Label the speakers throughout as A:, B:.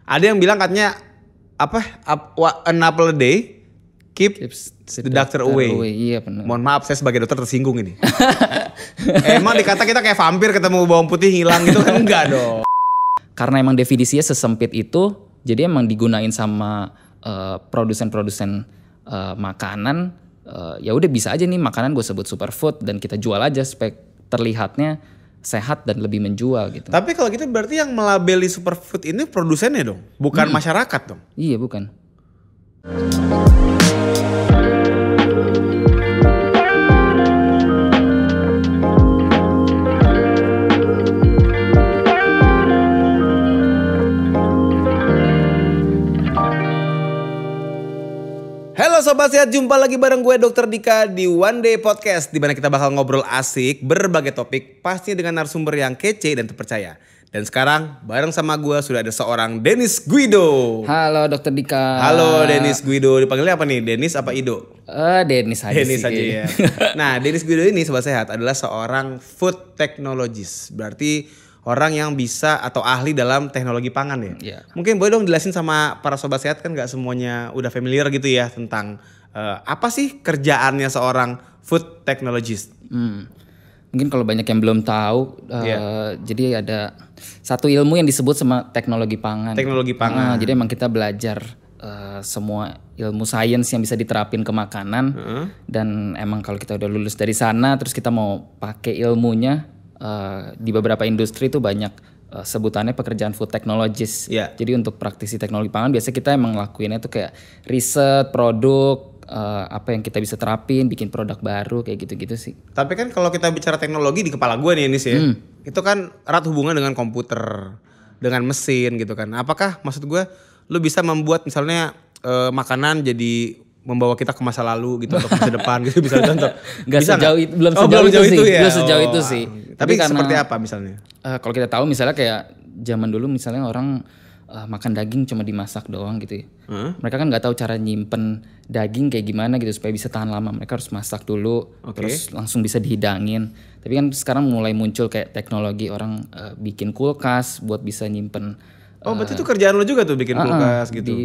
A: Ada yang bilang katanya an apple a day keeps the doctor away.
B: Iya benar.
A: Mohon maaf saya sebagai dokter tersinggung ini. Emang dikata kita kayak vampir ketemu bawang putih hilang gitu kan? Enggak dong.
B: Karena emang definisinya sesempit itu, jadi emang digunain sama produsen-produsen makanan. Ya udah bisa aja nih makanan gue sebut superfood dan kita jual aja supaya terlihatnya sehat dan lebih menjual gitu.
A: Tapi kalau gitu berarti yang melabeli superfood ini produsennya dong, bukan masyarakat dong?
B: Iya bukan.
A: Halo Sobat Sehat, jumpa lagi bareng gue Dr. Dika di One Day Podcast, di mana kita bakal ngobrol asik berbagai topik, pastinya dengan narasumber yang kece dan terpercaya. Dan sekarang bareng sama gue sudah ada seorang Dennis Guido.
B: Halo Dr. Dika.
A: Halo Dennis Guido, dipanggilnya apa nih? Dennis apa Ido?
B: Dennis aja
A: Dennis
B: sih.
A: aja ya. Nah, Dennis Guido ini Sobat Sehat adalah seorang food technologist. Berarti orang yang bisa atau ahli dalam teknologi pangan ya.
B: Yeah.
A: Mungkin boleh dong jelasin sama para Sobat Sehat, kan gak semuanya udah familiar gitu ya tentang apa sih kerjaannya seorang food technologist.
B: Mungkin kalau banyak yang belum tahu, jadi ada satu ilmu yang disebut sama teknologi pangan.
A: Teknologi pangan.
B: Jadi emang kita belajar semua ilmu sains yang bisa diterapin ke makanan. Dan emang kalau kita udah lulus dari sana, terus kita mau pakai ilmunya di beberapa industri itu banyak sebutannya pekerjaan food technologist.
A: Yeah.
B: Jadi untuk praktisi teknologi pangan biasanya kita emang lakuinnya tuh kayak riset produk. Apa yang kita bisa terapin, bikin produk baru kayak gitu-gitu sih.
A: Tapi kan kalau kita bicara teknologi di kepala gue nih Nis ya, itu kan erat hubungan dengan komputer, dengan mesin gitu kan. Apakah maksud gue lu bisa membuat misalnya makanan jadi membawa kita ke masa lalu gitu atau ke masa depan gitu, bisa contoh?
B: Gak
A: bisa
B: sejauh itu, belum sejauh itu sih.
A: Tapi
B: karena,
A: seperti apa misalnya?
B: Kalau kita tahu misalnya kayak zaman dulu misalnya orang makan daging cuma dimasak doang gitu ya. Mereka kan nggak tahu cara nyimpen daging kayak gimana gitu supaya bisa tahan lama. Mereka harus masak dulu, terus langsung bisa dihidangin. Tapi kan sekarang mulai muncul kayak teknologi orang bikin kulkas buat bisa nyimpen.
A: Berarti itu kerjaan lo juga tuh bikin kulkas gitu.
B: Di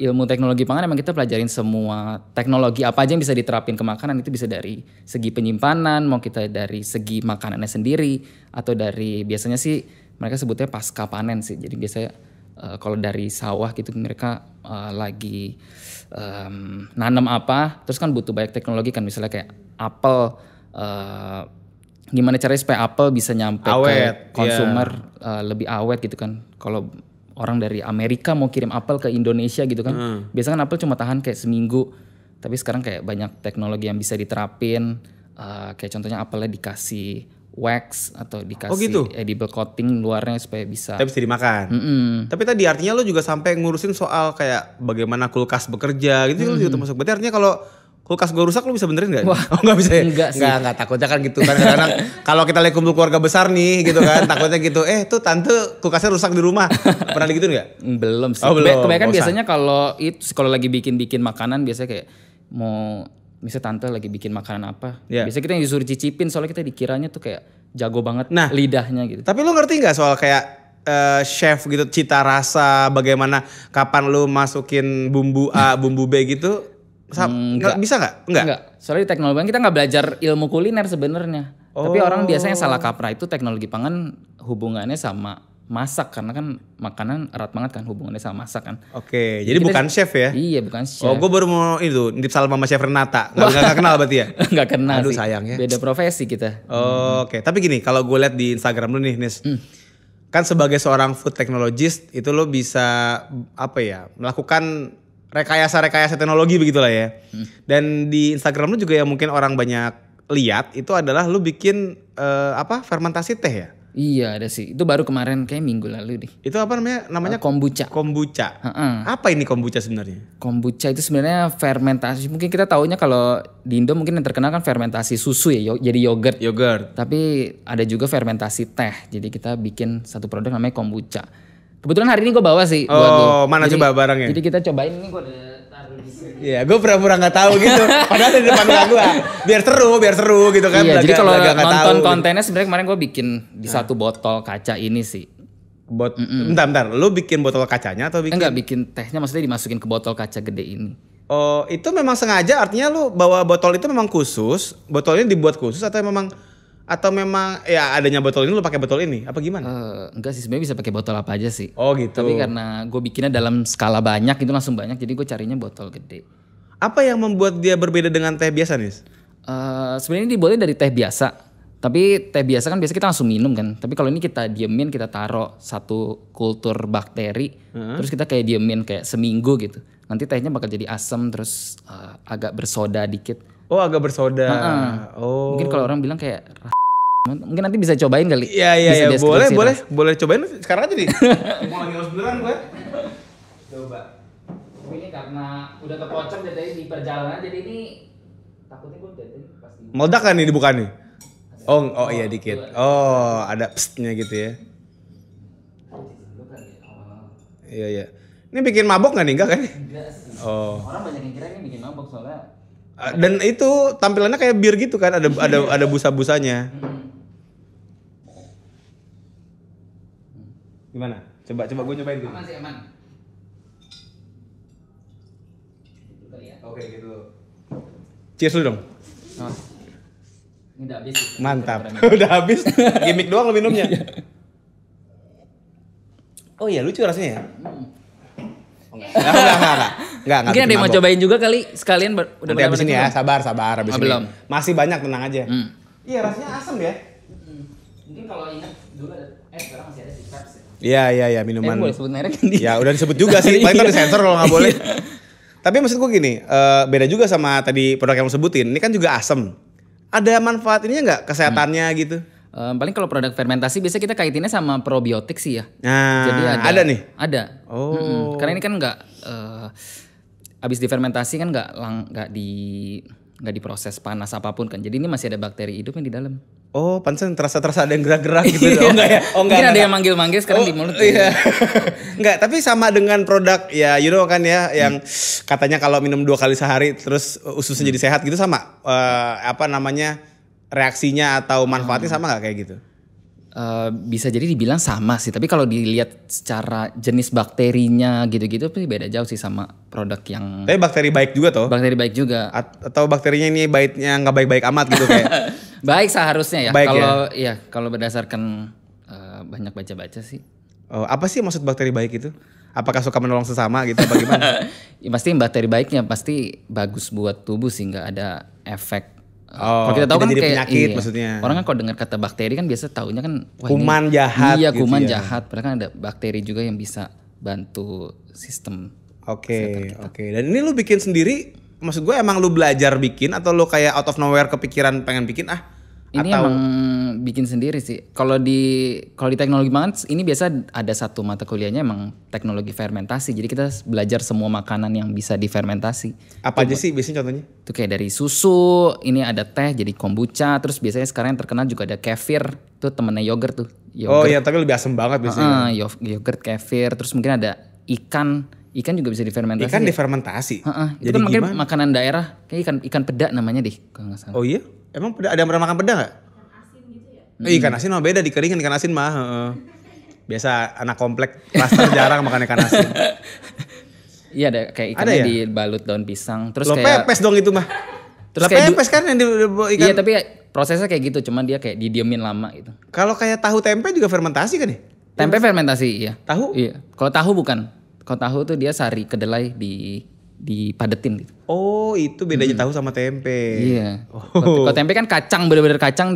B: ilmu teknologi pangan emang kita pelajarin semua teknologi apa aja yang bisa diterapin ke makanan. Itu bisa dari segi penyimpanan, mau kita dari segi makanannya sendiri, atau dari biasanya sih mereka sebutnya pasca panen sih. Jadi biasanya kalau dari sawah gitu mereka lagi nanam apa, terus kan butuh banyak teknologi kan, misalnya kayak apel, gimana caranya supaya apel bisa nyampe
A: awet,
B: ke konsumer lebih awet gitu kan. Kalau orang dari Amerika mau kirim apel ke Indonesia gitu kan, biasanya kan apel cuma tahan kayak seminggu, tapi sekarang kayak banyak teknologi yang bisa diterapin, kayak contohnya apelnya dikasih wax atau dikasih edible coating luarnya supaya bisa
A: dimakan. Tapi tadi artinya lo juga sampai ngurusin soal kayak bagaimana kulkas bekerja gitu, lo juga termasuk. Berarti artinya kalau kulkas gue rusak lo bisa benerin nggak? Oh nggak bisa ya? Enggak, takutnya kan gitu kan. Kadang kalau kita lagi kumpul keluarga besar nih gitu kan, takutnya gitu. Tuh tante kulkasnya rusak di rumah. Pernah gitu nggak?
B: Belum sih. Kebanyakan biasanya kalau lagi bikin makanan biasanya kayak mau misalnya tante lagi bikin makanan apa, biasanya kita yang disuruh cicipin soalnya kita dikiranya tuh kayak jago banget lidahnya gitu. Tapi
A: lu ngerti nggak soal kayak chef gitu, cita rasa, bagaimana kapan lu masukin bumbu A, bumbu B gitu? Bisa nggak?
B: Enggak. Soalnya di teknologi pangan kita nggak belajar ilmu kuliner sebenarnya. Tapi orang biasanya salah kaprah itu teknologi pangan hubungannya sama masak, karena kan makanan erat banget kan hubungannya sama masak kan.
A: Oke, jadi bukan chef ya?
B: Iya, bukan chef.
A: Gue baru mau itu nitip salam sama Chef Renata. Gak kenal berarti ya?
B: Gak kenal.
A: Aduh
B: sih.
A: sayangnya.
B: Beda profesi kita.
A: Oke, tapi gini, kalau gue lihat di Instagram lu nih, Nis. Kan sebagai seorang food technologist itu lo bisa melakukan rekayasa teknologi begitulah ya. Dan di Instagram lu juga yang mungkin orang banyak lihat itu adalah lu bikin fermentasi teh ya?
B: Iya ada sih, itu baru kemarin kayak minggu lalu deh.
A: Itu apa namanya? Namanya
B: kombucha.
A: Kombucha. Apa ini kombucha sebenarnya?
B: Kombucha itu sebenarnya fermentasi. Mungkin kita taunya kalau di Indo mungkin yang terkenal kan fermentasi susu ya, jadi yogurt. Tapi ada juga fermentasi teh. Jadi kita bikin satu produk namanya kombucha. Kebetulan hari ini gue bawa sih.
A: Mana coba barangnya?
B: Jadi kita cobain, ini gue udah taruh di sini.
A: Iya, gue pura-pura nggak tahu gitu. Padahal di depan gue, biar seru gitu kan.
B: Iya, jadi kalau nonton kontennya sebenarnya kemarin gue bikin di satu botol kaca ini sih.
A: Bentar. Lu bikin botol kacanya atau bikin?
B: Enggak, bikin tehnya maksudnya dimasukin ke botol kaca gede ini.
A: Oh, itu memang sengaja, artinya lu bawa botol itu memang khusus, botolnya dibuat khusus atau memang ya adanya botol ini lu pakai botol ini apa gimana?
B: Enggak sih, sebenarnya bisa pakai botol apa aja sih.
A: Oh gitu.
B: Tapi karena gue bikinnya dalam skala banyak itu langsung banyak, jadi gue carinya botol gede.
A: Apa yang membuat dia berbeda dengan teh biasa nih?
B: Sebenarnya ini dibuatnya dari teh biasa. Tapi teh biasa kan biasa kita langsung minum kan. Tapi kalau ini kita diemin, kita taruh satu kultur bakteri, terus kita kayak diemin kayak seminggu gitu. Nanti tehnya bakal jadi asam terus agak bersoda dikit.
A: Oh, agak bersoda. Oh.
B: Mungkin kalau orang bilang kayak mungkin nanti bisa cobain kali.
A: Iya. Boleh cobain sekarang aja nih. Mau lagi harus beneran gue. Coba.
B: Tapi ini karena udah kepocong dari di perjalanan, jadi ini takutnya gue jadi pasti.
A: Meledak kan nih dibuka nih? Oh iya dikit. Oh, ada pstnya gitu ya. Iya. Ini bikin mabok nggak nih? Enggak kan?
B: Enggak sih.
A: Oh.
B: Orang banyak yang kira ini bikin mabok soalnya.
A: Dan itu tampilannya kayak bir gitu kan? Ada busa-busanya. Gimana? Coba gue nyobain dulu.
B: Aman sih, aman.
A: Oke gitu. Cheers dulu dong.
B: Oh. Ini udah habis.
A: Mantap. Udah habis. Gimik doang lo minumnya. Oh iya lucu rasanya ya. Enggak.
B: Mungkin ada yang mau cobain juga kali sekalian
A: udah habis ini ya. Sabar habis ini.
B: Belum.
A: Masih banyak, tenang aja. Iya rasanya asam ya.
B: Mungkin kalau ingat dulu ada sekarang masih ada si Pepsi. Ya?
A: Iya minuman.
B: Boleh sebut merek kan dia.
A: Ya udah disebut juga sih. Paling kan disensor kalau nggak boleh. Tapi maksud gue gini, beda juga sama tadi produk yang lo sebutin. Ini kan juga asam. Ada manfaat ininya nggak kesehatannya gitu?
B: Paling kalau produk fermentasi biasanya kita kaitinnya sama probiotik sih ya.
A: Nah,
B: jadi
A: ada nih?
B: Ada.
A: Oh.
B: Karena ini kan nggak abis difermentasi kan nggak diproses panas apapun kan. Jadi ini masih ada bakteri hidup yang di dalam.
A: Oh, pantesan terasa ada yang gerak-gerak gitu. Oh enggak ya? Oh enggak.
B: Mungkin ada yang manggil-manggil sekarang di mulut.
A: Iya. Enggak, tapi sama dengan produk ya you know kan ya yang katanya kalau minum 2 kali sehari terus ususnya jadi sehat gitu sama reaksinya atau manfaatnya sama nggak kayak gitu?
B: Bisa jadi dibilang sama sih, tapi kalau dilihat secara jenis bakterinya gitu-gitu pasti beda jauh sih sama produk yang.
A: Tapi bakteri baik juga toh?
B: Bakteri baik juga.
A: Atau bakterinya ini baiknya nggak baik-baik amat gitu kayak?
B: Baik seharusnya ya.
A: Baik
B: kalau berdasarkan banyak baca-baca sih.
A: Oh, apa sih maksud bakteri baik itu? Apakah suka menolong sesama gitu? Bagaimana?
B: Ya, pasti bakteri baiknya pasti bagus buat tubuh sih, nggak ada efek.
A: Oh,
B: kalau kita tahu kan
A: jadi
B: kayak
A: penyakit maksudnya.
B: Orang kan kalau dengar kata bakteri kan biasa taunya kan
A: kuman jahat.
B: Iya, kuman
A: gitu ya.
B: jahat. Padahal kan ada bakteri juga yang bisa bantu sistem.
A: Oke. Dan ini lu bikin sendiri? Maksud gue emang lu belajar bikin atau lu kayak out of nowhere kepikiran pengen bikin
B: Ini
A: atau
B: emang bikin sendiri sih. Kalau di teknologi pangan ini biasa ada satu mata kuliahnya emang teknologi fermentasi. Jadi kita belajar semua makanan yang bisa difermentasi.
A: Apa aja sih biasanya contohnya?
B: Itu kayak dari susu, ini ada teh jadi kombucha, terus biasanya sekarang yang terkenal juga ada kefir, itu temennya yogurt tuh.
A: Oh iya, tapi lebih asam banget biasanya.
B: Yogurt, kefir, terus mungkin ada ikan juga bisa difermentasi.
A: Ikan difermentasi.
B: Itu kan mungkin makanan daerah, kayak ikan peda namanya deh kalau nggak salah.
A: Oh iya? Emang ada yang pernah makan peda nggak? Ikan asin gitu ya? Ikan asin mah beda, dikeringin ikan asin mah. Biasa anak komplek klaster jarang makan ikan asin.
B: Iya ada kayak ikannya dibalut daun pisang. Terus kayak
A: pepes dong itu mah. Terus kayak pepes kan yang ikan.
B: Iya tapi prosesnya kayak gitu, cuman dia kayak didiemin lama gitu.
A: Kalau kayak tahu tempe juga fermentasi kan ya?
B: Tempe fermentasi iya.
A: Tahu?
B: Iya. Kalau tahu bukan. Kalau tahu tuh dia sari kedelai dipadetin gitu.
A: Oh, itu bedanya tahu sama tempe.
B: Iya. Kalau tempe kan kacang, bener-bener kacang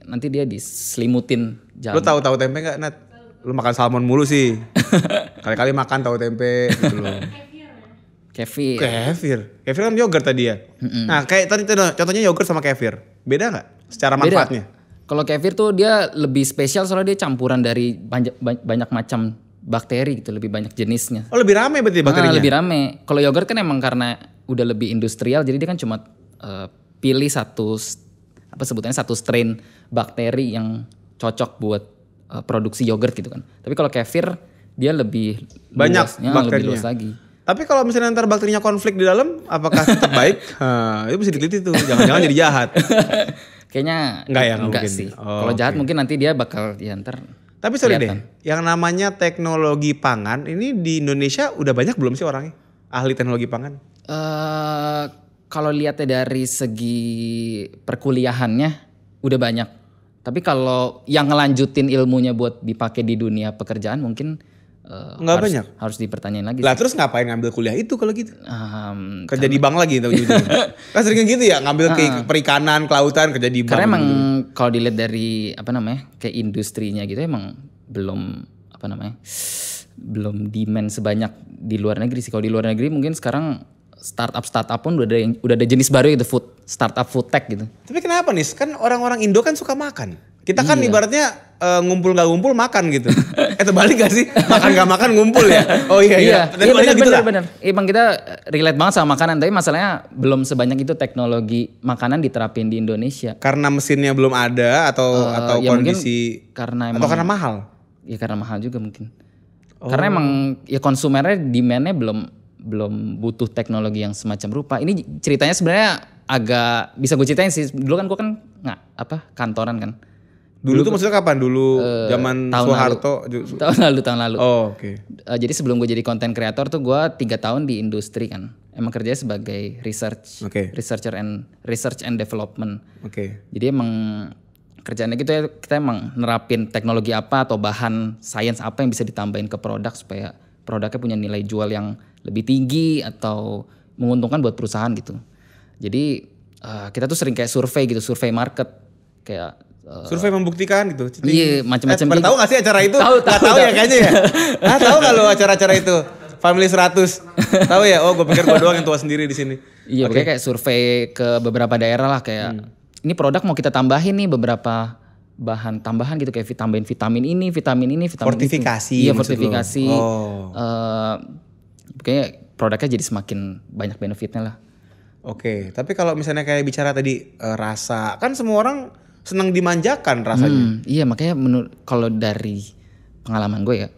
B: nanti dia diselimutin jamu.
A: Lu tahu tempe enggak, Nat? Lu makan salmon mulu sih. Kali-kali makan tahu tempe gitu loh. Kefir kan yogurt tadi ya. Nah, kayak tadi contohnya yogurt sama kefir. Beda enggak secara manfaatnya?
B: Kalau kefir tuh dia lebih spesial soalnya dia campuran dari banyak macam bakteri gitu, lebih banyak jenisnya.
A: Oh, lebih rame berarti bakterinya?
B: Lebih rame. Kalau yogurt kan emang karena udah lebih industrial, jadi dia kan cuma pilih satu strain bakteri yang cocok buat produksi yogurt gitu kan. Tapi kalau kefir dia lebih
A: banyak bakterinya.
B: Lebih luas lagi.
A: Tapi kalau misalnya ntar bakterinya konflik di dalam, apakah tetap baik? Itu bisa diteliti tuh. Jangan-jangan jadi jahat.
B: Kayaknya enggak sih. Kalau jahat mungkin nanti dia bakal ntar
A: Tapi sorry
B: kelihatan.
A: deh, yang namanya teknologi pangan ini di Indonesia udah banyak belum sih orangnya? Ahli teknologi pangan?
B: Kalau lihatnya dari segi perkuliahannya udah banyak. Tapi kalau yang ngelanjutin ilmunya buat dipakai di dunia pekerjaan mungkin
A: Nggak banyak.
B: harus dipertanyain lagi.
A: Lah terus ngapain ngambil kuliah itu kalau gitu? Kerja
B: Karena
A: di bank lagi ujung-ujungnya. Kan sering gitu ya, ngambil ke perikanan, kelautan, kerja di bank.
B: Karena emang
A: gitu.
B: kalau dilihat dari kayak industrinya gitu emang belum belum demand sebanyak di luar negeri sih. Kalau di luar negeri mungkin sekarang startup pun udah ada jenis baru gitu, startup food tech gitu.
A: Tapi kenapa nih? Kan orang-orang Indo kan suka makan. Kita kan
B: Iya.
A: ibaratnya ngumpul gak ngumpul makan gitu. Terbalik gak sih? Makan gak makan ngumpul ya? Oh iya.
B: Iya
A: Baliknya gitu lah.
B: benar. Emang kita relate banget sama makanan, tapi masalahnya belum sebanyak itu teknologi makanan diterapin di Indonesia.
A: Karena mesinnya belum ada atau
B: Ya mungkin
A: kondisi
B: karena
A: atau karena mahal.
B: Ya karena mahal juga mungkin. Karena emang ya konsumennya demandnya belum butuh teknologi yang semacam rupa. Ini ceritanya sebenarnya agak bisa gue ceritain sih. Dulu kan gue kantoran kan.
A: Dulu tuh maksudnya kapan? Dulu zaman
B: tahun
A: Soeharto.
B: Tahun lalu.
A: Oh, oke.
B: Jadi sebelum gue jadi content creator tuh gue 3 tahun di industri kan. Emang kerjanya sebagai research and development.
A: Oke.
B: Jadi emang kerjaannya gitu ya, kita emang nerapin teknologi apa atau bahan sains apa yang bisa ditambahin ke produk supaya produknya punya nilai jual yang lebih tinggi atau menguntungkan buat perusahaan gitu. Jadi kita tuh sering kayak survei market kayak
A: Survei membuktikan gitu.
B: Iya, macam-macam
A: gitu. Tahu gak sih acara itu? Tahu ya kayaknya ya. Tahu gak lo acara-acara itu? Family 100. Tahu ya? Oh, gue pikir gue doang yang tua sendiri di sini.
B: Iya, kayak survei ke beberapa daerah lah kayak ini produk mau kita tambahin nih beberapa bahan tambahan gitu kayak tambahin vitamin ini, vitamin
A: fortifikasi.
B: Iya, fortifikasi.
A: Oh.
B: Kayak produknya jadi semakin banyak benefitnya lah.
A: Oke, tapi kalau misalnya kayak bicara tadi rasa, kan semua orang senang dimanjakan rasanya.
B: Iya, makanya kalau dari pengalaman gue ya,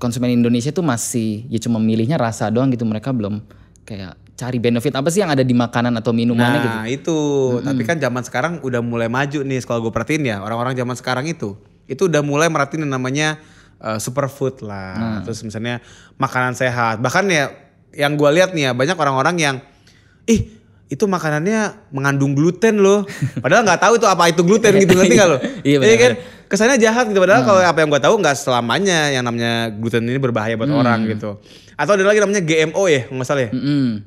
B: konsumen Indonesia tuh masih ya cuma milihnya rasa doang gitu. Mereka belum kayak cari benefit apa sih yang ada di makanan atau minumannya gitu.
A: Nah itu, tapi kan zaman sekarang udah mulai maju nih. Kalau gue perhatiin ya, orang-orang zaman sekarang itu udah mulai merhatiin yang namanya superfood lah. Terus misalnya makanan sehat. Bahkan ya yang gue lihat nih ya, banyak orang-orang yang itu makanannya mengandung gluten loh. Padahal nggak tahu itu apa itu gluten gitu, ngerti nggak lo?
B: Iya benar.
A: Kan kesannya jahat gitu. Padahal kalau apa yang gue tahu nggak selamanya yang namanya gluten ini berbahaya buat orang gitu. Atau ada lagi namanya GMO ya, nggak salah ya.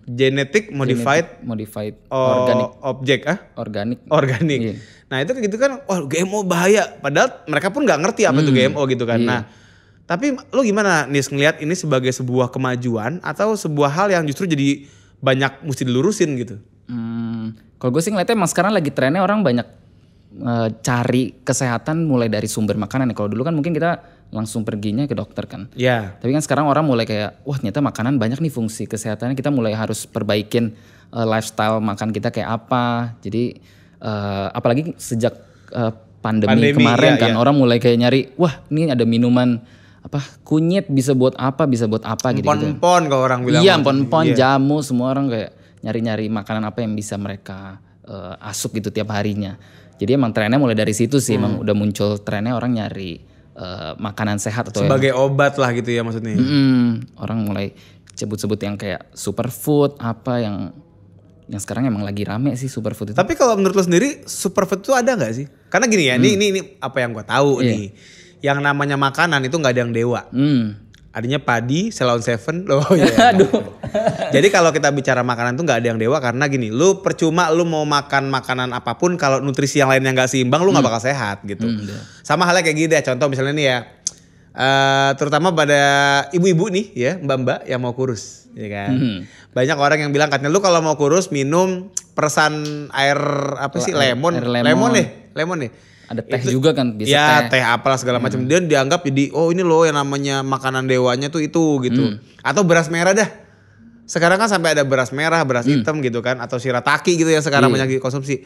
A: Genetic modified
B: organic.
A: Organic.
B: Iya.
A: Nah itu gitu kan, wah GMO bahaya. Padahal mereka pun nggak ngerti apa itu GMO gitu kan.
B: Iya.
A: Nah, tapi lo gimana nih ngelihat ini sebagai sebuah kemajuan atau sebuah hal yang justru jadi banyak mesti dilurusin gitu?
B: Kalau gue sih ngeliatnya emang sekarang lagi trennya orang banyak cari kesehatan mulai dari sumber makanan. Kalau dulu kan mungkin kita langsung perginya ke dokter kan.
A: Iya.
B: Tapi kan sekarang orang mulai kayak, wah ternyata makanan banyak nih fungsi kesehatannya. Kita mulai harus perbaikin lifestyle makan kita kayak apa. Jadi apalagi sejak pandemi kemarin kan orang mulai kayak nyari, wah ini ada minuman kunyit bisa buat apa gitu.
A: Empon-empon kalau orang bilang.
B: Iya, empon-empon, jamu, semua orang kayak nyari-nyari makanan apa yang bisa mereka asup gitu tiap harinya. Jadi emang trennya mulai dari situ sih, emang udah muncul trennya orang nyari makanan sehat atau
A: sebagai obat lah gitu ya maksudnya.
B: Orang mulai sebut-sebut yang kayak superfood apa yang sekarang emang lagi rame sih superfood itu.
A: Tapi kalau menurut lo sendiri superfood itu ada nggak sih? Karena gini ya, ini apa yang gue tahu nih. Yang namanya makanan itu nggak ada yang dewa. Adanya padi, Ceylon Seven. Loh ya.
B: Aduh.
A: Jadi kalau kita bicara makanan tuh nggak ada yang dewa karena gini, lu percuma lu mau makan makanan apapun kalau nutrisi yang lainnya nggak seimbang lu nggak bakal sehat gitu. Sama halnya kayak gini deh, contoh misalnya nih ya, terutama pada ibu-ibu nih ya, mbak-mbak yang mau kurus, ya kan. Banyak orang yang bilang katanya lu kalau mau kurus minum persan air lemon nih.
B: Ada teh juga kan bisa
A: ya, teh apalah segala macam. Dia dianggap jadi ini loh yang namanya makanan dewanya tuh itu gitu. Atau beras merah dah. Sekarang kan sampai ada beras merah, beras hitam gitu kan, atau shirataki gitu yang sekarang banyak dikonsumsi.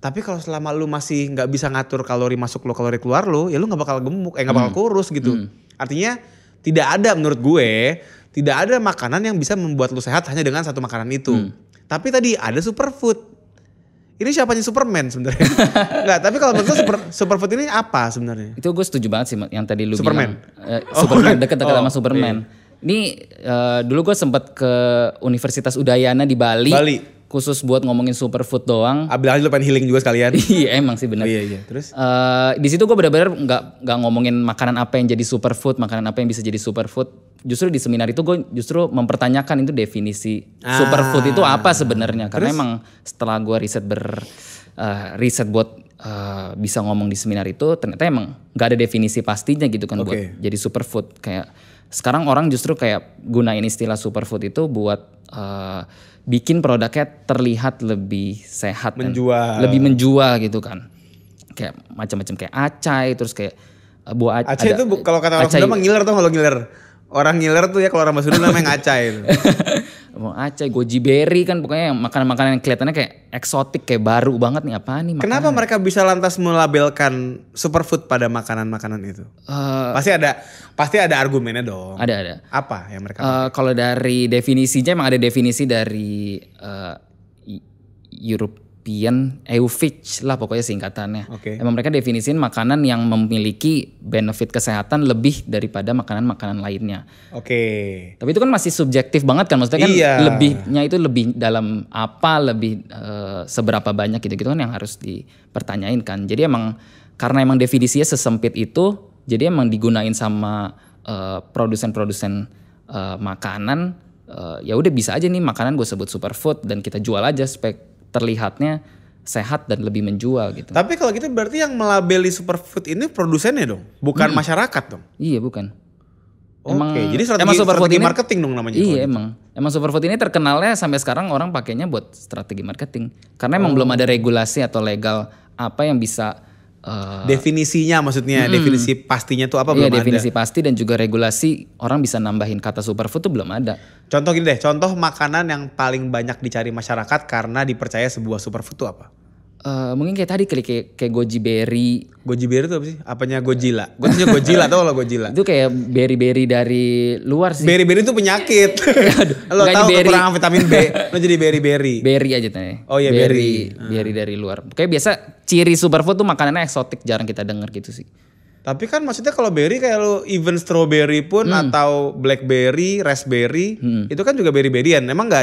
A: Tapi kalau selama lu masih nggak bisa ngatur kalori masuk lo, kalori keluar lo, ya lu nggak bakal gemuk, nggak bakal kurus gitu. Artinya tidak ada menurut gue, tidak ada makanan yang bisa membuat lu sehat hanya dengan satu makanan itu. Tapi tadi ada superfood. ini siapanya Superman sebenarnya? Enggak, tapi kalau menurut lo superfood ini apa sebenarnya?
B: Itu gue setuju banget sih yang tadi lu
A: Superman?
B: bilang. Superman, dekat-dekat sama Superman. Ini dulu gue sempat ke Universitas Udayana di Bali. Khusus buat ngomongin superfood doang.
A: Abis lu pengen healing juga sekalian.
B: Iya emang sih benar.
A: Iya. Terus?
B: Di situ gue benar-benar nggak ngomongin makanan apa yang jadi superfood, makanan apa yang bisa jadi superfood. Justru di seminar itu gue justru mempertanyakan itu definisi superfood itu apa sebenarnya. Karena emang setelah gue riset buat bisa ngomong di seminar itu, ternyata emang nggak ada definisi pastinya gitu kan buat jadi superfood. Kayak sekarang orang justru kayak gunain istilah superfood itu buat bikin produknya terlihat lebih sehat, lebih menjual gitu kan. Kayak macam-macam kayak acai, terus kayak buah
A: acai itu kalau kata orang Sunda mah ngiler tuh, kalau ngiler. Orang ngiler tuh ya kalau orang Sunda namanya ngacai itu.
B: Acai, goji berry kan pokoknya yang makanan-makanan yang kelihatannya kayak eksotik, kayak baru banget nih, apaan nih makanan.
A: Kenapa mereka bisa lantas melabelkan superfood pada makanan-makanan itu? Pasti ada argumennya dong.
B: Ada.
A: Apa yang mereka
B: kalau dari definisinya emang ada definisi dari European EUFIDH lah pokoknya singkatannya. Emang mereka definisiin makanan yang memiliki benefit kesehatan lebih daripada makanan-makanan lainnya. Tapi itu kan masih subjektif banget kan, maksudnya kan lebihnya itu lebih dalam apa, lebih seberapa banyak gitu-gitu kan yang harus dipertanyain kan. Jadi emang karena emang definisinya sesempit itu, jadi emang digunain sama produsen-produsen makanan. Ya udah bisa aja nih makanan gue sebut superfood dan kita jual aja supaya terlihatnya sehat dan lebih menjual gitu.
A: Tapi kalau gitu berarti yang melabeli superfood ini produsennya dong, bukan masyarakat dong?
B: Iya bukan.
A: Jadi strategi marketing dong namanya.
B: Iya emang superfood ini terkenalnya sampai sekarang orang pakainya buat strategi marketing. Karena emang belum ada regulasi atau legal apa yang bisa
A: definisinya, maksudnya definisi pastinya tuh apa belum ada.
B: Definisi pasti dan juga regulasi orang bisa nambahin kata superfood tuh belum ada.
A: Contoh gini deh, contoh makanan yang paling banyak dicari masyarakat karena dipercaya sebuah superfood tuh apa?
B: Mungkin kayak tadi kayak goji berry.
A: Goji berry itu apa sih? Apanya Godzilla? Gue tuh Godzilla tau lah Godzilla.
B: Itu kayak berry-berry dari luar sih.
A: Berry-berry itu penyakit. Lo tau kekurangan vitamin B, lo jadi berry-berry.
B: Berry aja tanya.
A: Oh iya berry.
B: Berry dari luar. Kayak biasa ciri superfood tuh makanannya eksotik, jarang kita denger gitu sih.
A: Tapi kan maksudnya kalau berry kayak lo even strawberry pun atau blackberry, raspberry itu kan juga berry-berryan. Emang nggak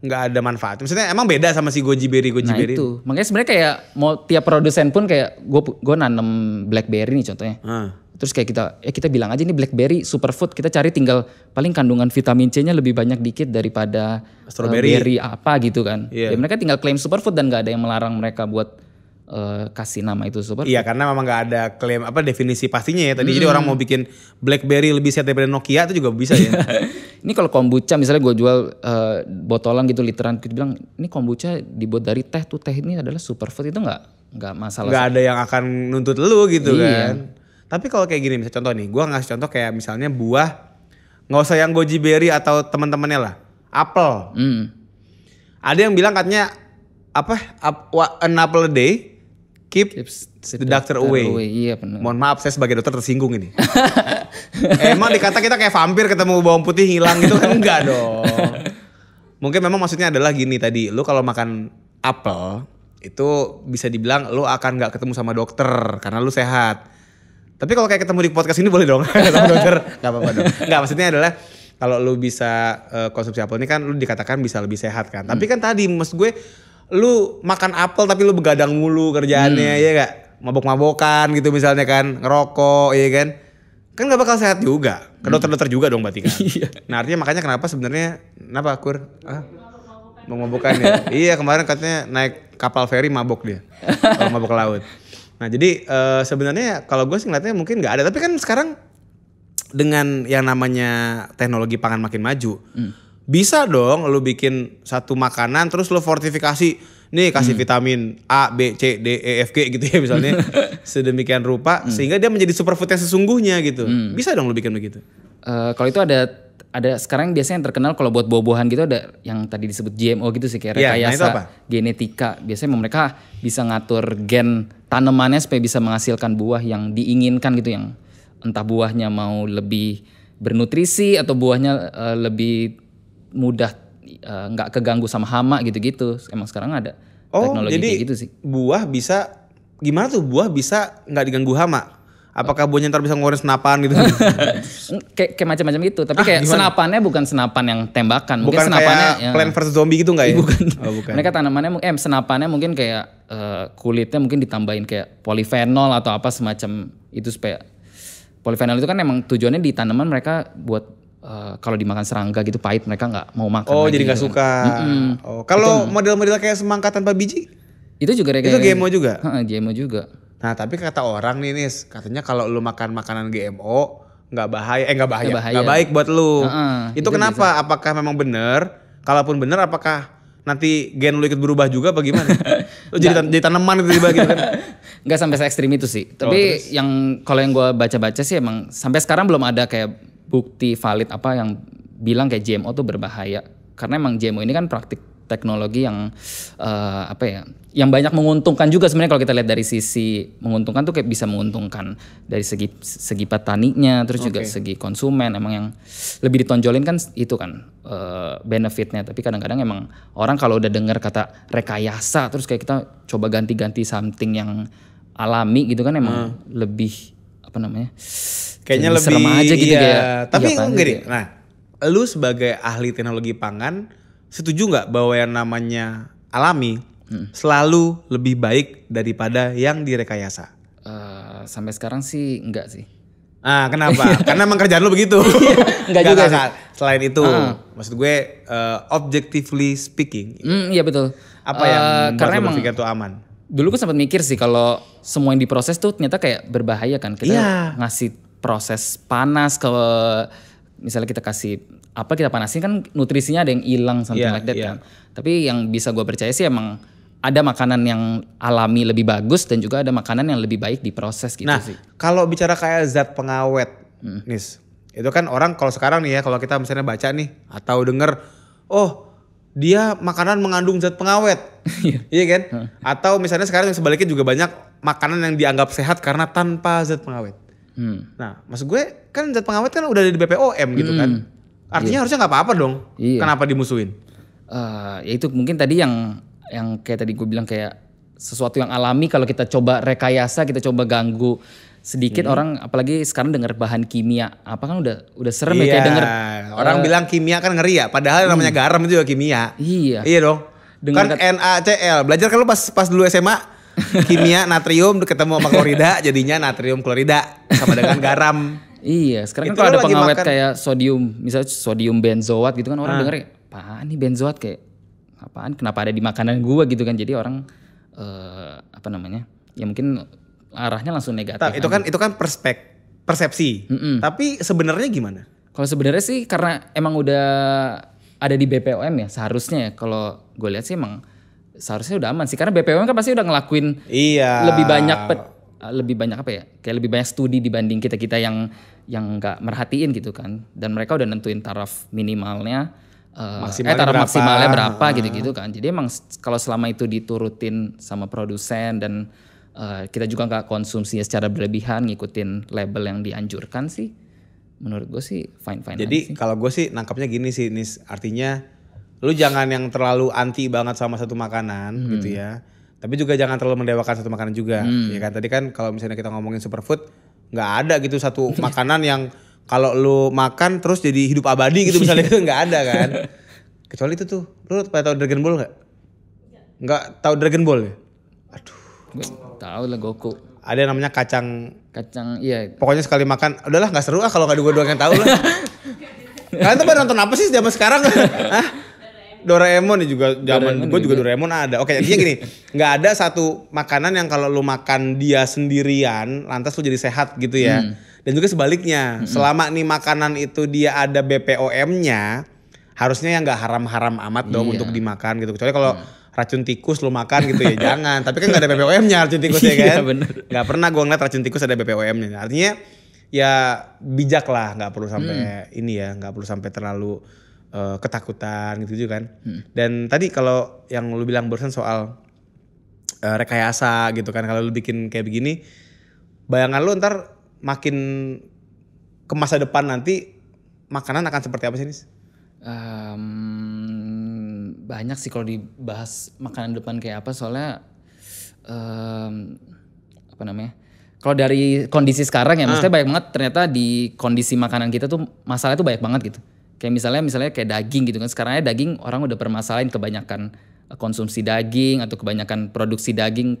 A: ada manfaat. Maksudnya emang beda sama si goji berry.
B: Nah itu, makanya sebenarnya kayak mau tiap produsen pun kayak gue nanam blackberry nih contohnya. Terus kayak kita bilang aja nih blackberry superfood, kita cari tinggal paling kandungan vitamin C-nya lebih banyak dikit daripada berry apa gitu kan. Ya mereka tinggal klaim superfood dan nggak ada yang melarang mereka buat kasih nama itu superfood.
A: Iya karena memang nggak ada klaim definisi pastinya ya tadi. Jadi orang mau bikin blackberry lebih sehat daripada Nokia itu juga bisa ya.
B: Ini kalau kombucha misalnya gue jual botolan gitu literan, kita bilang ini kombucha dibuat dari teh, tuh teh ini adalah superfood, itu nggak masalah.
A: Nggak ada yang akan nuntut lu gitu kan. Tapi kalau kayak gini misalnya contoh nih, gue ngasih contoh kayak misalnya buah, nggak usah yang goji berry atau teman-temannya lah, apel. Ada yang bilang katanya an apple a day keeps the doctor away.
B: Iya benar.
A: Mohon maaf saya sebagai dokter tersinggung ini. Emang dikata kita kayak vampir ketemu bawang putih hilang gitu kan, enggak dong. Mungkin memang maksudnya adalah gini tadi, lu kalau makan apel itu bisa dibilang lu akan nggak ketemu sama dokter karena lu sehat. Tapi kalau kayak ketemu di podcast ini boleh dong ketemu dokter, nggak apa-apa dong. Nggak, maksudnya adalah kalau lu bisa konsumsi apel ini kan lu dikatakan bisa lebih sehat kan. Tapi kan tadi maksud gue lu makan apel tapi lu begadang mulu kerjaannya ya gak? Mabok-mabokan gitu misalnya kan, ngerokok ya kan. Kan gak bakal sehat juga. Ke dokter-dokter juga dong berarti kan. Nah artinya makanya kenapa sebenarnya kenapa Kur? Mabok-mabokan ya. Iya kemarin katanya naik kapal feri mabok dia. Kalau mabok ke laut. Nah jadi sebenarnya kalau gue sih ngeliatnya mungkin gak ada. Tapi kan sekarang dengan yang namanya teknologi pangan makin maju. Bisa dong lu bikin satu makanan terus lu fortifikasi nih kasih vitamin A, B, C, D, E, F, G gitu ya misalnya sedemikian rupa sehingga dia menjadi superfood yang sesungguhnya gitu. Bisa dong lu bikin begitu.
B: Kalau itu ada sekarang biasanya yang terkenal kalau buat buah-buahan gitu ada yang tadi disebut GMO gitu sih kayak rekayasa genetika. Biasanya mereka bisa ngatur gen tanamannya supaya bisa menghasilkan buah yang diinginkan gitu, yang entah buahnya mau lebih bernutrisi atau buahnya lebih mudah nggak keganggu sama hama gitu-gitu. Emang sekarang ada teknologi
A: jadi
B: kayak gitu sih.
A: buah bisa gimana tuh? Buah bisa nggak diganggu hama? Apakah buahnya ntar bisa ngeluarin senapan gitu?
B: Kayak macam-macam gitu, tapi kayak
A: gimana?
B: senapannya bukan senapan yang tembakan, mungkin
A: Bukan
B: senapannya
A: kayak Plant vs Zombie gitu nggak ya?
B: bukan.
A: Oh, bukan.
B: Mereka tanamannya senapannya mungkin kayak kulitnya mungkin ditambahin kayak polifenol atau apa semacam itu supaya polifenol itu kan emang tujuannya di tanaman mereka buat kalau dimakan serangga gitu pahit mereka nggak mau makan.
A: Oh
B: lagi
A: jadi nggak
B: gitu
A: suka.
B: kan.
A: Oh kalau model-model kayak semangka tanpa biji?
B: Itu juga
A: Itu GMO juga?
B: GMO juga.
A: Nah tapi kata orang nih Nis, katanya kalau lu makan makanan GMO nggak bahaya, nggak baik buat lu. Itu kenapa? Bisa. Apakah memang benar? Kalaupun benar, apakah nanti gen lu ikut berubah juga? Bagaimana? Lu jadi tanaman gitu gitu kan?
B: Nggak sampai se ekstrim itu sih. Tapi kalau yang gue baca-baca sih emang sampai sekarang belum ada kayak bukti valid apa yang bilang kayak GMO tuh berbahaya. Karena emang GMO ini kan praktik teknologi yang yang banyak menguntungkan juga sebenarnya kalau kita lihat dari sisi menguntungkan tuh kayak bisa menguntungkan dari segi petaninya terus juga segi konsumen. Emang yang lebih ditonjolin kan itu kan benefitnya, tapi kadang-kadang emang orang kalau udah dengar kata rekayasa terus kayak kita coba ganti-ganti something yang alami gitu kan emang lebih apa namanya
A: kayaknya lebih
B: serem aja gitu kayak
A: tapi gini. Nah lu sebagai ahli teknologi pangan setuju nggak bahwa yang namanya alami selalu lebih baik daripada yang direkayasa?
B: Sampai sekarang sih enggak sih.
A: Kenapa? Karena emang kerjaan lu begitu.
B: Enggak juga sih.
A: Selain itu, maksud gue objectively speaking.
B: Iya betul.
A: Apa yang karena emang berpikir tuh aman?
B: Dulu gue sempat mikir sih kalau semua yang diproses tuh ternyata kayak berbahaya kan. Kita ngasih proses panas ke misalnya kita kasih apa kita panasin kan nutrisinya ada yang hilang something like that kan. Tapi yang bisa gue percaya sih emang ada makanan yang alami lebih bagus dan juga ada makanan yang lebih baik diproses gitu sih.
A: Nah kalau bicara kayak zat pengawet, Nis, itu kan orang kalau sekarang nih ya kalau kita misalnya baca nih atau denger, oh dia makanan mengandung zat pengawet, iya kan? Atau misalnya sekarang yang sebaliknya juga banyak makanan yang dianggap sehat karena tanpa zat pengawet. Nah maksud gue kan zat pengawet kan udah ada di BPOM gitu kan. Artinya harusnya nggak apa-apa dong. Kenapa dimusuhin?
B: Ya itu mungkin tadi yang kayak tadi gue bilang kayak sesuatu yang alami kalau kita coba rekayasa, kita coba ganggu sedikit orang apalagi sekarang dengar bahan kimia apa kan udah serem ya kayak denger
A: orang bilang kimia kan ngeri ya padahal namanya garam itu juga kimia. Iya dong. Kan NaCl. Belajar kan lu pas dulu SMA kimia natrium ketemu sama klorida jadinya natrium klorida sama dengan garam.
B: Iya, sekarang kan kalau ada pengawet kayak sodium, misalnya sodium benzoat gitu kan orang dengar apaan nih benzoat kayak apaan? Kenapa ada di makanan gua gitu kan? Jadi orang apa namanya? Ya mungkin arahnya langsung negatif.
A: Itu kan persepsi. Tapi sebenarnya gimana?
B: Kalau sebenarnya sih karena emang udah ada di BPOM ya seharusnya ya. Kalau gue lihat sih emang seharusnya udah aman sih karena BPOM kan pasti udah ngelakuin lebih banyak apa ya kayak lebih banyak studi dibanding kita yang nggak merhatiin gitu kan dan mereka udah nentuin taraf minimalnya taraf maksimalnya berapa gitu kan jadi emang kalau selama itu diturutin sama produsen dan kita juga nggak konsumsi secara berlebihan ngikutin label yang dianjurkan sih menurut gue sih fine
A: jadi kalau gue sih nangkapnya gini sih Nis artinya lu jangan yang terlalu anti banget sama satu makanan gitu ya. Tapi juga jangan terlalu mendewakan satu makanan juga, ya kan? Tadi kan kalau misalnya kita ngomongin superfood, nggak ada gitu satu makanan yang kalau lu makan terus jadi hidup abadi gitu misalnya itu nggak ada kan? Kecuali itu tuh, lu pada tahu Dragon Ball nggak? Nggak tahu Dragon Ball ya? Aduh,
B: tahu lah Goku.
A: Ada yang namanya kacang,
B: iya.
A: Pokoknya sekali makan, udahlah nggak seru kalau nggak dua yang tahu lah. Kalian tuh pada nonton apa sih zaman sekarang? Hah? Doraemon juga zaman gue juga Doraemon ada. Oke, intinya gini, nggak ada satu makanan yang kalau lu makan dia sendirian lantas lu jadi sehat gitu ya. Dan juga sebaliknya, selama nih makanan itu dia ada BPOM-nya, harusnya yang nggak haram-haram amat dong untuk dimakan gitu. Kecuali kalau racun tikus lu makan gitu ya jangan. Tapi kan nggak ada BPOM-nya racun tikus ya kan. Nggak pernah gue ngeliat racun tikus ada BPOM-nya. Artinya ya bijak lah, nggak perlu sampai nggak perlu sampai terlalu ketakutan gitu juga kan. Dan tadi kalau yang lu bilang barusan soal rekayasa gitu kan, kalau lu bikin kayak begini, bayangan lu ntar makin ke masa depan nanti makanan akan seperti apa sih Nis?
B: banyak sih kalau dibahas makanan depan kayak apa, soalnya apa namanya? Kalau dari kondisi sekarang ya, maksudnya banyak banget ternyata di kondisi makanan kita tuh masalahnya tuh banyak banget gitu. Kayak misalnya kayak daging gitu kan. Sekarang daging orang udah permasalahin kebanyakan konsumsi daging atau kebanyakan produksi daging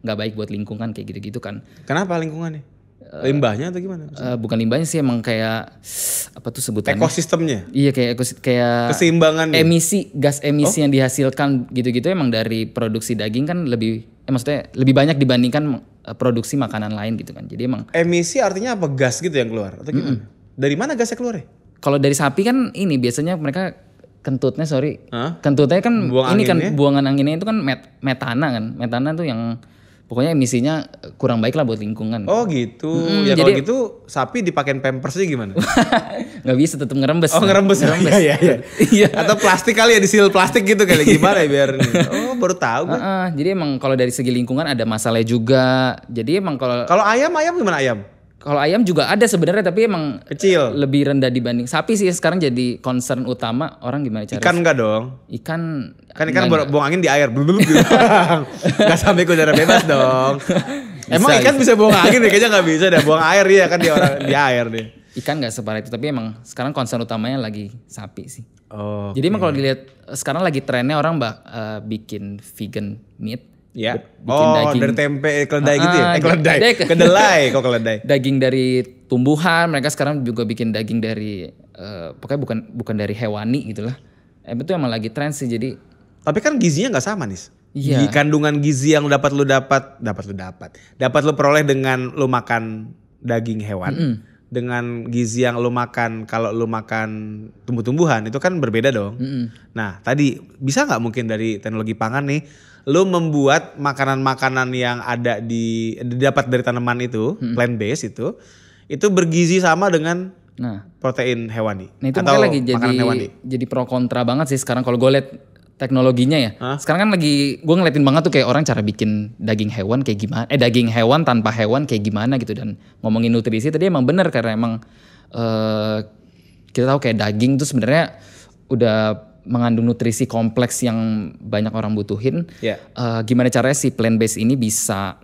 B: nggak baik buat lingkungan kayak gitu-gitu kan.
A: Kenapa lingkungannya? Limbahnya atau gimana?
B: Bukan limbahnya sih, emang kayak apa tuh sebutannya?
A: Ekosistemnya.
B: Iya, kayak
A: keseimbangan.
B: Gas emisi yang dihasilkan gitu-gitu emang dari produksi daging kan maksudnya lebih banyak dibandingkan produksi makanan lain gitu kan. Jadi emang
A: emisi artinya apa? Gas gitu yang keluar atau gimana? Dari mana gasnya keluar ya?
B: Kalau dari sapi kan ini biasanya mereka kentutnya kentutnya kan buangan anginnya itu kan metana kan. Metana tuh yang pokoknya emisinya kurang baik lah buat lingkungan.
A: Oh gitu. Ya kalau gitu sapi dipakein pampersnya gimana?
B: Nggak bisa, tetap ngerembes.
A: Oh ngerembes. Iya. Atau plastik kali ya, disil plastik gitu kali, gimana ya biar ini. Oh baru tahu gue.
B: Jadi emang kalau dari segi lingkungan ada masalah juga. Jadi emang kalau
A: ayam gimana ayam?
B: Kalau ayam juga ada sebenarnya, tapi emang
A: kecil,
B: lebih rendah dibanding sapi sih. Sekarang jadi concern utama orang gimana cara.
A: Ikan enggak dong?
B: Ikan
A: buang angin di air, nggak sampai ke udara bebas dong. Emang ikan bisa buang angin deh? Kayaknya nggak bisa deh, buang air dia kan di air deh.
B: Ikan nggak separah itu, tapi emang sekarang concern utamanya lagi sapi sih.
A: Oh.
B: Jadi emang kalau dilihat sekarang lagi trennya orang bikin vegan meat.
A: Ya. Daging dari tempe keledai gitu ya? Keledai.
B: Daging dari tumbuhan, mereka sekarang juga bikin daging dari pokoknya bukan dari hewani gitulah. Itu emang lagi tren sih. Jadi
A: tapi kan gizinya nggak sama nih.
B: Iya.
A: Kandungan gizi yang dapat lu peroleh dengan lu makan daging hewan, dengan gizi yang lu makan kalau lu makan tumbuh-tumbuhan itu kan berbeda dong. Nah tadi bisa nggak mungkin dari teknologi pangan nih, lu membuat makanan-makanan yang ada didapat dari tanaman itu, plant based itu bergizi sama dengan protein hewani.
B: Nah itu
A: atau
B: lagi
A: makanan hewani.
B: Jadi pro kontra banget sih sekarang kalau gue lihat teknologinya ya. Sekarang kan gue ngeliatin banget tuh kayak orang cara bikin daging hewan kayak gimana, daging hewan tanpa hewan kayak gimana gitu. Dan ngomongin nutrisi tadi emang bener, karena emang kita tahu kayak daging tuh sebenarnya udah mengandung nutrisi kompleks yang banyak orang butuhin. Gimana caranya si plant based ini bisa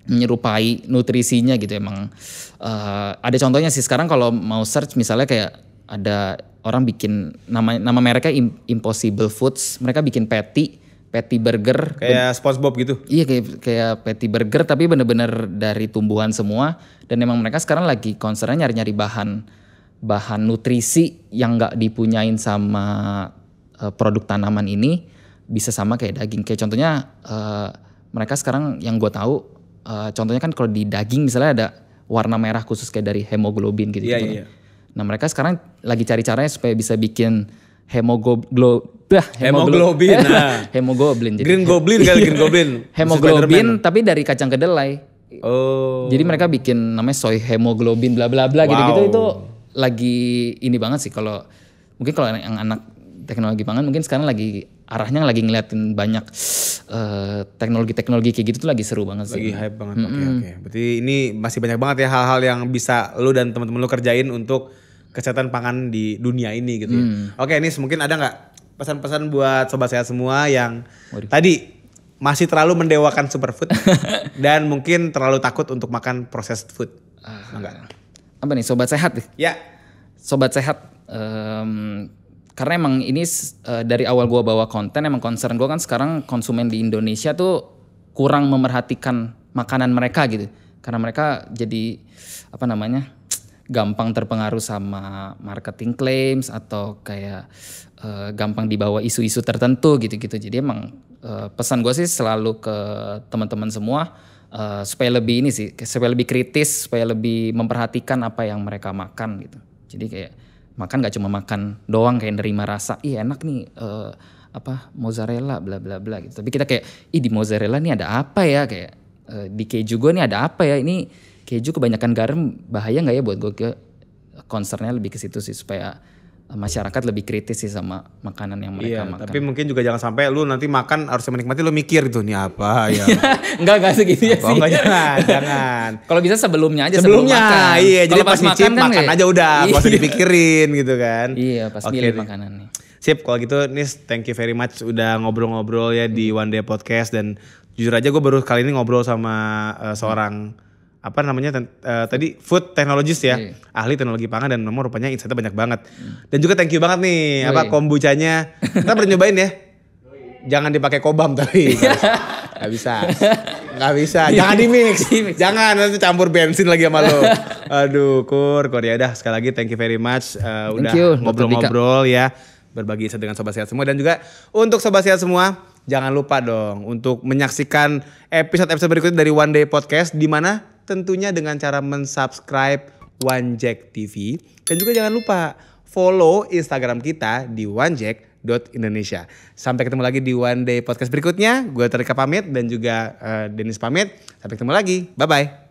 B: menyerupai nutrisinya gitu. Emang ada contohnya sih sekarang kalau mau search misalnya kayak ada orang bikin nama mereknya Impossible Foods, mereka bikin patty burger
A: kayak SpongeBob gitu.
B: Iya, kayak patty burger tapi bener-bener dari tumbuhan semua. Dan emang mereka sekarang lagi concernnya nyari-nyari bahan nutrisi yang nggak dipunyain sama produk tanaman ini bisa sama kayak daging. Kayak contohnya mereka sekarang yang gue tahu contohnya kan kalau di daging misalnya ada warna merah khusus kayak dari hemoglobin gitu.
A: Iya.
B: Nah mereka sekarang lagi cari caranya supaya bisa bikin
A: hemoglobin.
B: Hemoglobin.
A: Green Goblin.
B: Hemoglobin tapi dari kacang kedelai.
A: Oh.
B: Jadi mereka bikin namanya soy hemoglobin bla bla bla gitu-gitu. Itu lagi ini banget sih kalau mungkin kalau yang anak teknologi pangan mungkin sekarang arahnya lagi ngeliatin banyak teknologi kayak gitu tuh lagi seru banget sih.
A: Lagi hype banget. Oke. Berarti ini masih banyak banget ya hal-hal yang bisa lu dan teman-teman lu kerjain untuk kesehatan pangan di dunia ini gitu ya. Oke, Nis, mungkin ada nggak pesan-pesan buat sobat sehat semua yang tadi masih terlalu mendewakan superfood dan mungkin terlalu takut untuk makan processed food? Enggak.
B: Apa nih sobat sehat nih?
A: Ya.
B: Sobat sehat, karena emang ini dari awal gue bawa konten, emang concern gue kan sekarang konsumen di Indonesia tuh kurang memerhatikan makanan mereka gitu. Karena mereka jadi gampang terpengaruh sama marketing claims atau kayak gampang dibawa isu-isu tertentu gitu-gitu. Jadi emang pesan gue sih selalu ke teman-teman semua supaya lebih supaya lebih kritis, supaya lebih memperhatikan apa yang mereka makan gitu. Jadi kayak makan gak cuma makan doang kayak nerima rasa, enak nih mozzarella bla bla bla gitu. Tapi kita kayak di mozzarella nih ada apa ya, kayak di keju gue nih ada apa ya, ini keju kebanyakan garam bahaya gak ya buat gue. Concernnya lebih ke situ sih supaya masyarakat lebih kritis sih sama makanan yang mereka makan.
A: Tapi mungkin juga jangan sampai lu nanti makan harusnya menikmati lu mikir itu nih apa ya.
B: Enggak segitu ya sih.
A: Enggak, jangan.
B: Kalau bisa sebelumnya aja
A: sebelum makan. Iya, jadi
B: kalau
A: pas nyicip makan aja udah, gak usah dipikirin gitu kan.
B: Iya, pas milih makanannya.
A: Sip, kalau gitu Nis, thank you very much udah ngobrol-ngobrol ya di One Day Podcast. Dan jujur aja gue baru kali ini ngobrol sama seorang apa namanya tadi food technologist ya, ahli teknologi pangan, dan memang rupanya insightnya banyak banget. Dan juga thank you banget nih kombuchanya. Kita pernah nyobain ya. Jangan dipakai kobam tapi nggak bisa. Jangan di mix. Jangan nanti campur bensin lagi sama lo. Aduh, kur ya udah, sekali lagi thank you very much udah ngobrol-ngobrol ya, berbagi insight dengan Sobat Sehat semua. Dan juga untuk Sobat Sehat semua, jangan lupa dong untuk menyaksikan episode-episode berikutnya dari One Day Podcast, di mana tentunya dengan cara mensubscribe One Jack TV. Dan juga jangan lupa follow Instagram kita di onejack.indonesia. Sampai ketemu lagi di One Day Podcast berikutnya. Gue Tarika pamit dan juga Dennis pamit. Sampai ketemu lagi. Bye-bye.